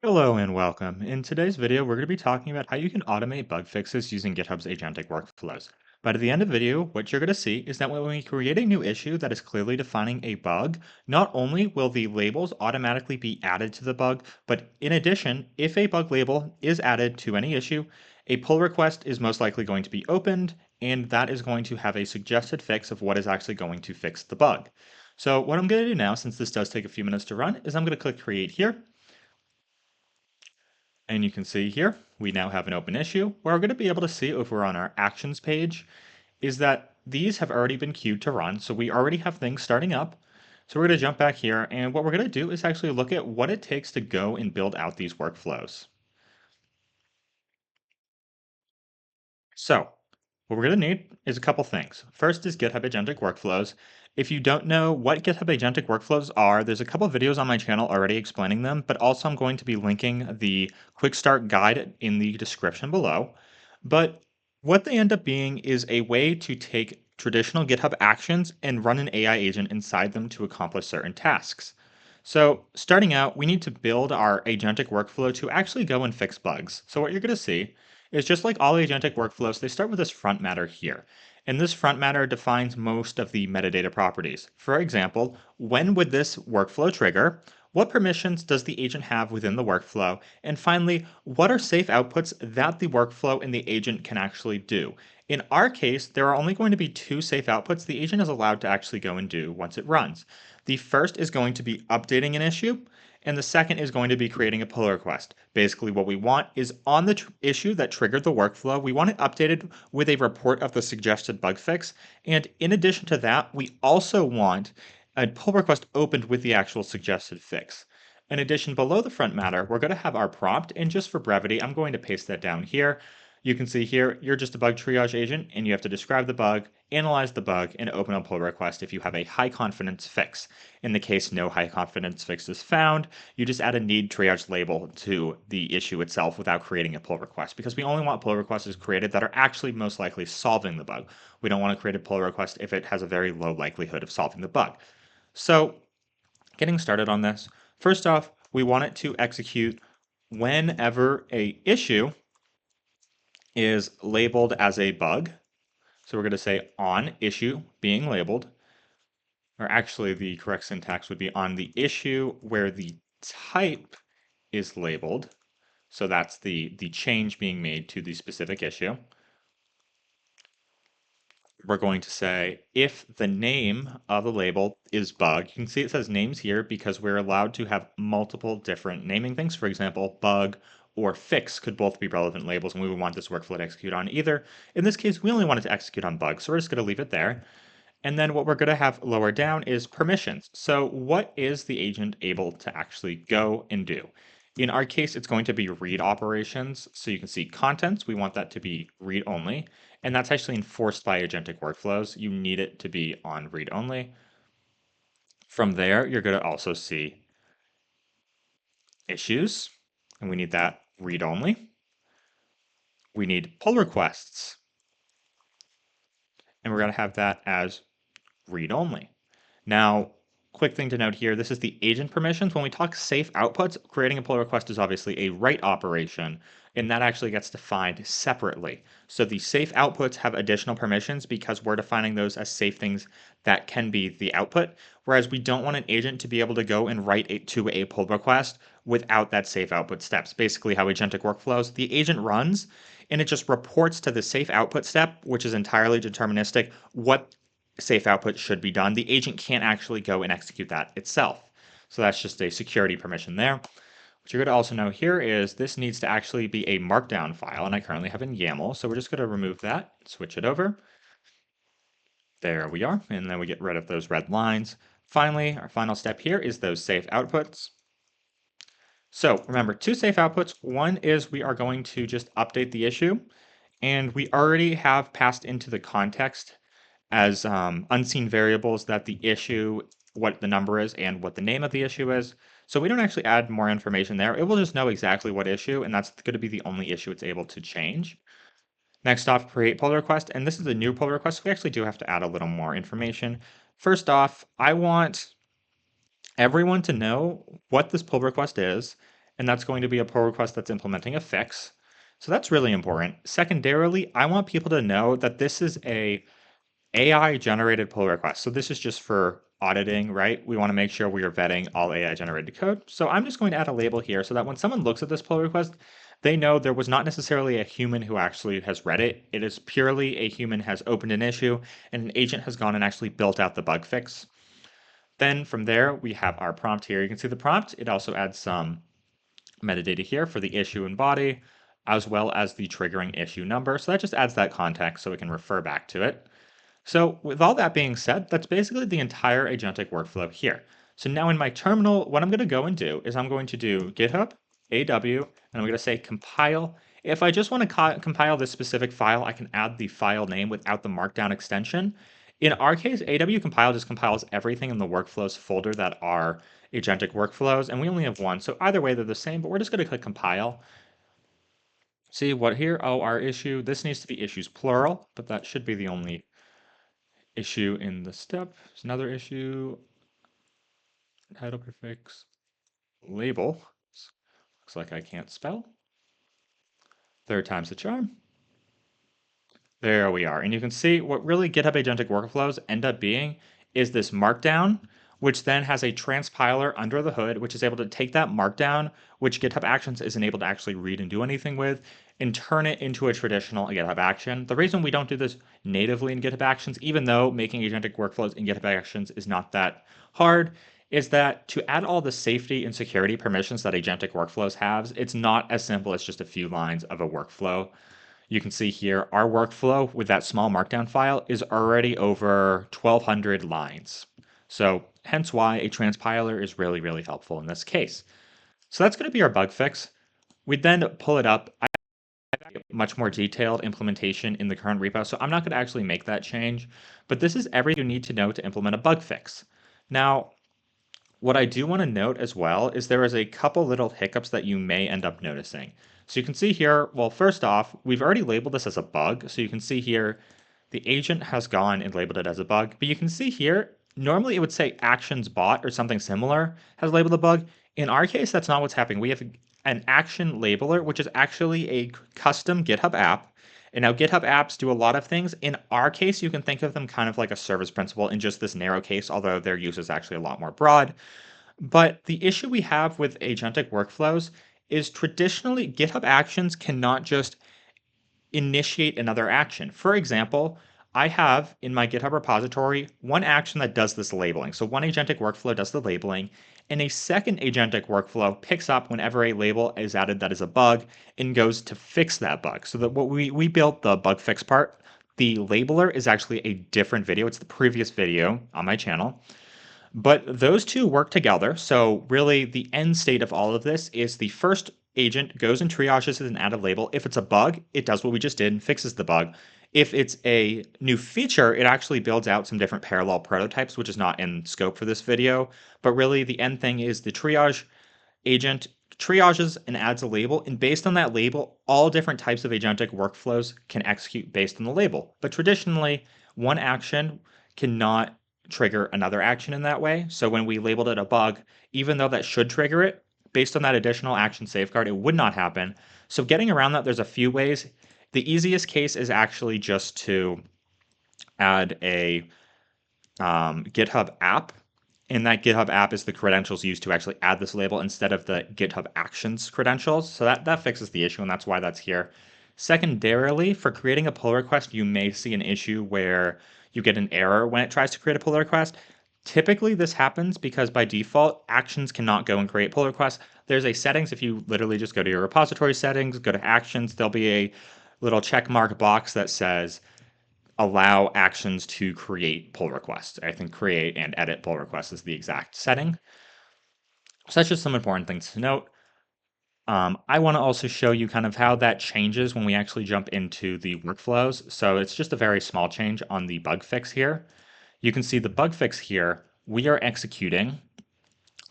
Hello and welcome. In today's video, we're going to be talking about how you can automate bug fixes using GitHub's agentic workflows. But at the end of the video, what you're going to see is that when we create a new issue that is clearly defining a bug, not only will the labels automatically be added to the bug, but in addition, if a bug label is added to any issue, a pull request is most likely going to be opened, and that is going to have a suggested fix of what is actually going to fix the bug. So what I'm going to do now, since this does take a few minutes to run, is I'm going to click Create here. And you can see here, we now have an open issue. What we're going to be able to see over on our actions page is that these have already been queued to run. So we already have things starting up. So we're going to jump back here. And what we're going to do is actually look at what it takes to go and build out these workflows. So what we're going to need is a couple things. First is GitHub Agentic Workflows. If you don't know what GitHub Agentic Workflows are, there's a couple videos on my channel already explaining them, but also I'm going to be linking the quick start guide in the description below. But what they end up being is a way to take traditional GitHub actions and run an AI agent inside them to accomplish certain tasks. So starting out, we need to build our agentic workflow to actually go and fix bugs. So what you're going to see is just like all agentic workflows, they start with this front matter here. And this front matter defines most of the metadata properties. For example, when would this workflow trigger? What permissions does the agent have within the workflow? And finally, what are safe outputs that the workflow and the agent can actually do? In our case, there are only going to be two safe outputs the agent is allowed to actually go and do once it runs. The first is going to be updating an issue, and the second is going to be creating a pull request. Basically, what we want is on the issue that triggered the workflow, we want it updated with a report of the suggested bug fix. And in addition to that, we also want a pull request opened with the actual suggested fix. In addition, below the front matter, we're going to have our prompt. And just for brevity, I'm going to paste that down here. You can see here, you're just a bug triage agent, and you have to describe the bug, analyze the bug, and open a pull request if you have a high confidence fix. In the case no high confidence fix is found, you just add a need triage label to the issue itself without creating a pull request, because we only want pull requests created that are actually most likely solving the bug. We don't want to create a pull request if it has a very low likelihood of solving the bug. So getting started on this, first off, we want it to execute whenever a issue is labeled as a bug. So we're going to say on issue being labeled, or actually the correct syntax would be on the issue where the type is labeled. So that's the change being made to the specific issue. We're going to say if the name of the label is bug, you can see it says names here because we're allowed to have multiple different naming things. For example, bug or fix could both be relevant labels, and we would want this workflow to execute on either. In this case, we only want it to execute on bug, so we're just going to leave it there. And then what we're going to have lower down is permissions. So what is the agent able to actually go and do? In our case, it's going to be read operations. So you can see contents, we want that to be read only. And that's actually enforced by agentic workflows. You need it to be on read only. From there, you're going to also see issues, and we need that read only. We need pull requests, and we're going to have that as read only. Now, quick thing to note here, this is the agent permissions. When we talk safe outputs, creating a pull request is obviously a write operation, and that actually gets defined separately. So the safe outputs have additional permissions because we're defining those as safe things that can be the output, whereas we don't want an agent to be able to go and write it to a pull request without that safe output steps. Basically how agentic workflows, the agent runs and it just reports to the safe output step, which is entirely deterministic, what safe output should be done. The agent can't actually go and execute that itself. So that's just a security permission there. What you're going to also know here is this needs to actually be a markdown file, and I currently have in YAML. So we're just going to remove that, switch it over. There we are, and then we get rid of those red lines. Finally, our final step here is those safe outputs. So remember, two safe outputs. One is we are going to just update the issue, and we already have passed into the context as unseen variables that the issue, what the number is, and what the name of the issue is. So we don't actually add more information there. It will just know exactly what issue, and that's going to be the only issue it's able to change. Next off, create pull request, and this is a new pull request. So we actually do have to add a little more information. First off, I want everyone to know what this pull request is and that's going to be a pull request that's implementing a fix. So that's really important. Secondarily, I want people to know that this is a AI generated pull request. So this is just for auditing, right? We want to make sure we are vetting all AI generated code. So I'm just going to add a label here so that when someone looks at this pull request, they know there was not necessarily a human who actually has read it. It is purely a human has opened an issue and an agent has gone and actually built out the bug fix. Then from there, we have our prompt here. You can see the prompt. It also adds some metadata here for the issue and body, as well as the triggering issue number. So that just adds that context so we can refer back to it. So with all that being said, that's basically the entire agentic workflow here. So now in my terminal, what I'm going to go and do is I'm going to do GitHub, AW, and I'm going to say compile. If I just want to compile this specific file, I can add the file name without the markdown extension. In our case, AW compile just compiles everything in the workflows folder that are agentic workflows, and we only have one. So either way, they're the same, but we're just going to click compile. See what here? Oh, our issue. This needs to be issues plural, but that should be the only issue in the step. There's another issue. Title prefix label. Looks like I can't spell. Third time's the charm. There we are. And you can see what really GitHub Agentic Workflows end up being is this markdown, which then has a transpiler under the hood, which is able to take that markdown, which GitHub Actions isn't able to actually read and do anything with, and turn it into a traditional GitHub action. The reason we don't do this natively in GitHub Actions, even though making agentic workflows in GitHub Actions is not that hard, is that to add all the safety and security permissions that agentic workflows has, it's not as simple as just a few lines of a workflow. You can see here our workflow with that small markdown file is already over 1,200 lines. So hence why a transpiler is really, really helpful in this case. So that's going to be our bug fix. We then pull it up. I have a much more detailed implementation in the current repo, so I'm not going to actually make that change. But this is everything you need to know to implement a bug fix. Now, what I do want to note as well is there is a couple little hiccups that you may end up noticing. So you can see here, well, first off, we've already labeled this as a bug. So you can see here, the agent has gone and labeled it as a bug. But you can see here, normally it would say actions bot or something similar has labeled a bug. In our case, that's not what's happening. We have an action labeler, which is actually a custom GitHub app. And now GitHub apps do a lot of things. In our case, you can think of them kind of like a service principal in just this narrow case, although their use is actually a lot more broad. But the issue we have with agentic workflows is traditionally GitHub Actions cannot just initiate another action. For example, I have in my GitHub repository one action that does this labeling. So one agentic workflow does the labeling, and a second agentic workflow picks up whenever a label is added that is a bug and goes to fix that bug. So that what we built the bug fix part. The labeler is actually a different video. It's the previous video on my channel. But those two work together. So really the end state of all of this is the first agent goes and triages an added label. If it's a bug, it does what we just did and fixes the bug. If it's a new feature, it actually builds out some different parallel prototypes, which is not in scope for this video. But really the end thing is the triage agent triages and adds a label, and based on that label, all different types of agentic workflows can execute based on the label. But traditionally, one action cannot trigger another action in that way. So when we labeled it a bug, even though that should trigger it, based on that additional action safeguard, it would not happen. So getting around that, there's a few ways. The easiest case is actually just to add a GitHub app, and that GitHub app is the credentials used to actually add this label instead of the GitHub Actions credentials. So that fixes the issue, and that's why that's here. Secondarily, for creating a pull request, you may see an issue where you get an error when it tries to create a pull request. Typically, this happens because by default, Actions cannot go and create pull requests. There's a settings. If you literally just go to your repository settings, go to Actions, there'll be a little check mark box that says allow Actions to create pull requests. I think create and edit pull requests is the exact setting. So that's just some important things to note. I want to also show you kind of how that changes when we actually jump into the workflows. So it's just a very small change on the bug fix here. You can see the bug fix here, we are executing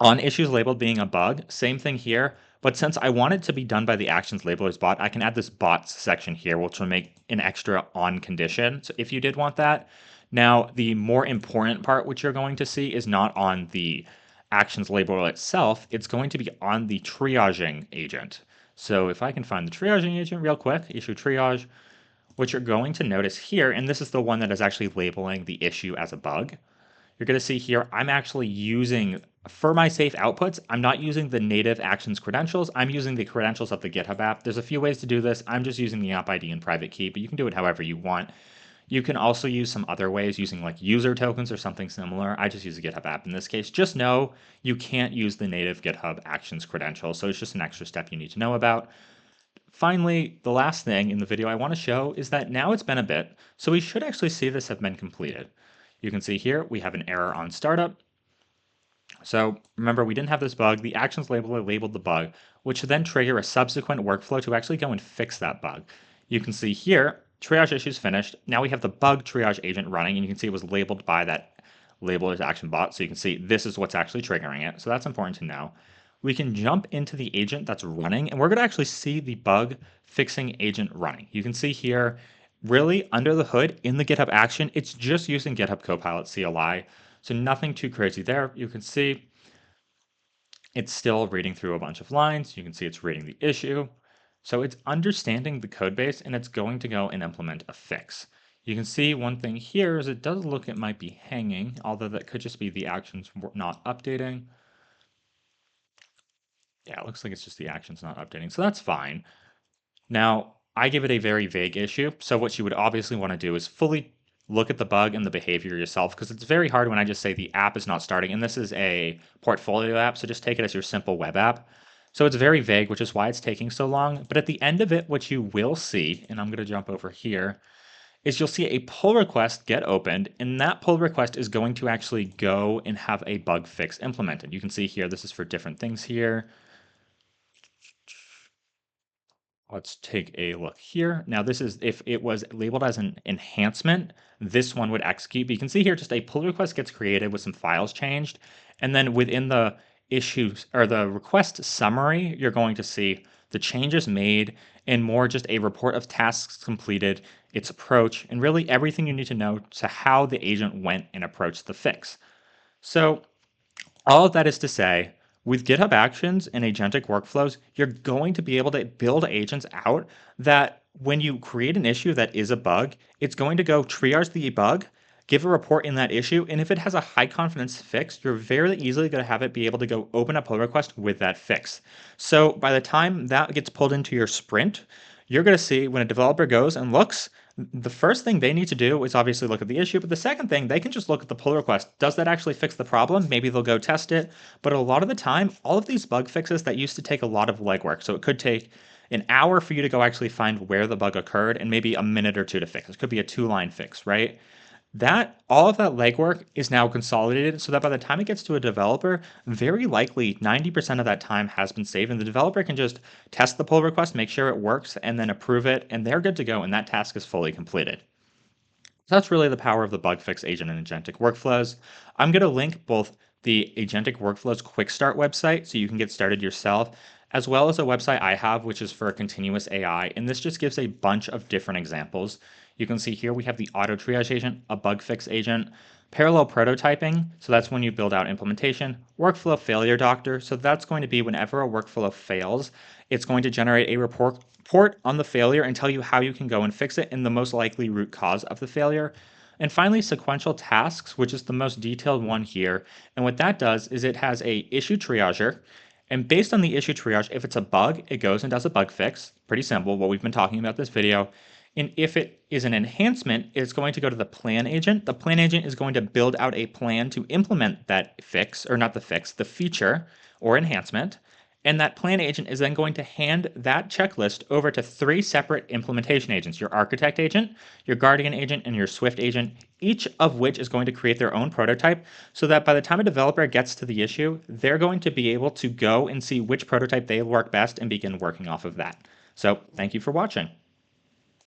on issues labeled being a bug. Same thing here. But since I want it to be done by the actions labelers bot, I can add this bots section here, which will make an extra on condition. So if you did want that. Now, the more important part, which you're going to see, is not on the actions label itself, it's going to be on the triaging agent. So if I can find the triaging agent real quick, issue triage, what you're going to notice here, and this is the one that is actually labeling the issue as a bug, you're going to see here, I'm actually using, for my safe outputs, I'm not using the native actions credentials. I'm using the credentials of the GitHub app. There's a few ways to do this. I'm just using the app ID and private key, but you can do it however you want. You can also use some other ways using like user tokens or something similar. I just use the GitHub app in this case. Just know you can't use the native GitHub actions credential. So it's just an extra step you need to know about. Finally, the last thing in the video I want to show is that now it's been a bit, so we should actually see this have been completed. You can see here we have an error on startup. So remember, we didn't have this bug. The actions labeler labeled the bug, which should then trigger a subsequent workflow to actually go and fix that bug. You can see here, triage issues finished. Now we have the bug triage agent running, and you can see it was labeled by that labeler's action bot. So you can see this is what's actually triggering it. So that's important to know. We can jump into the agent that's running, and we're going to actually see the bug fixing agent running. You can see here, really under the hood in the GitHub action, it's just using GitHub Copilot CLI. So nothing too crazy there. You can see it's still reading through a bunch of lines. You can see it's reading the issue. So it's understanding the code base, and it's going to go and implement a fix. You can see one thing here is it does look it might be hanging, although that could just be the actions not updating. Yeah, it looks like it's just the actions not updating. So that's fine. Now, I give it a very vague issue. So what you would obviously want to do is fully look at the bug and the behavior yourself, because it's very hard when I just say the app is not starting. And this is a portfolio app, so just take it as your simple web app. So it's very vague, which is why it's taking so long. But at the end of it, what you will see, and I'm going to jump over here, is you'll see a pull request get opened, and that pull request is going to actually go and have a bug fix implemented. You can see here, this is for different things here. Let's take a look here. Now this is, if it was labeled as an enhancement, this one would execute. But you can see here just a pull request gets created with some files changed. And then within the issues or the request summary, you're going to see the changes made and more just a report of tasks completed, its approach, and really everything you need to know to how the agent went and approached the fix. So all of that is to say, with GitHub Actions and agentic workflows, you're going to be able to build agents out that when you create an issue that is a bug, it's going to go triage the bug, give a report in that issue, and if it has a high confidence fix, you're very easily going to have it be able to go open a pull request with that fix. So by the time that gets pulled into your sprint, you're going to see when a developer goes and looks, the first thing they need to do is obviously look at the issue, but the second thing, they can just look at the pull request. Does that actually fix the problem? Maybe they'll go test it. But a lot of the time, all of these bug fixes that used to take a lot of legwork. So it could take an hour for you to go actually find where the bug occurred and maybe a minute or two to fix. It could be a 2-line fix, right? That all of that legwork is now consolidated so that by the time it gets to a developer, very likely 90% of that time has been saved, and the developer can just test the pull request, make sure it works, and then approve it, and they're good to go, and that task is fully completed. So that's really the power of the bug fix agent and agentic workflows. I'm going to link both the agentic workflows quick start website so you can get started yourself, as well as a website I have, which is for continuous AI. And this just gives a bunch of different examples. You can see here we have the auto triage agent, a bug fix agent, parallel prototyping. So that's when you build out implementation, workflow failure doctor. So that's going to be whenever a workflow fails, it's going to generate a report on the failure and tell you how you can go and fix it and the most likely root cause of the failure. And finally, sequential tasks, which is the most detailed one here. And what that does is it has a issue triager. And based on the issue triage, if it's a bug, it goes and does a bug fix. Pretty simple, what we've been talking about this video. And if it is an enhancement, it's going to go to the plan agent. The plan agent is going to build out a plan to implement that fix, or not the fix, the feature or enhancement. And that plan agent is then going to hand that checklist over to 3 separate implementation agents, your architect agent, your guardian agent, and your Swift agent, each of which is going to create their own prototype so that by the time a developer gets to the issue, they're going to be able to go and see which prototype they work best and begin working off of that. So thank you for watching.